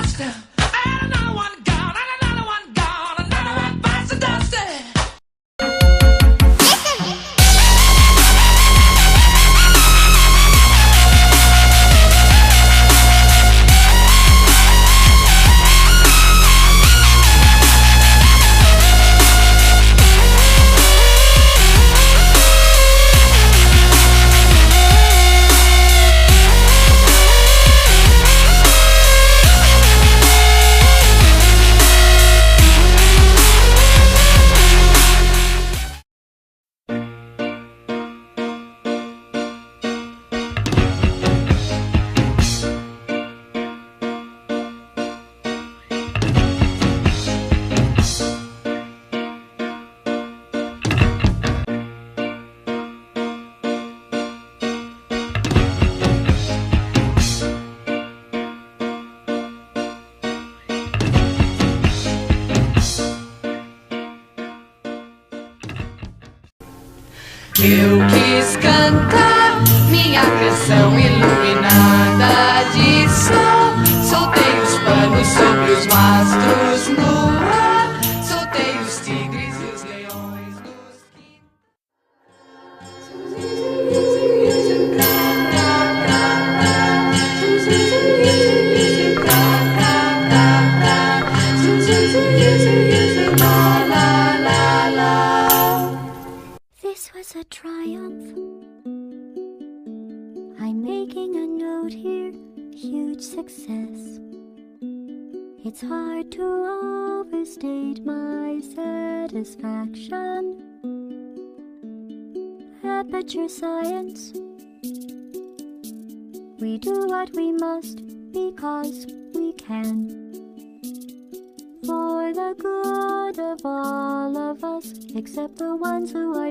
dust. And another one gone, and another one gone, another one bites the dust. Eu quis cantar minha canção iluminada de sol. Soltei os panos sobre os mastros no ar. Soltei os tigres e os leões nos This was a triumph. I'm making a note here, huge success. It's hard to overstate my satisfaction. Aperture science. We do what we must because we can. For the good of all of us, except the ones who are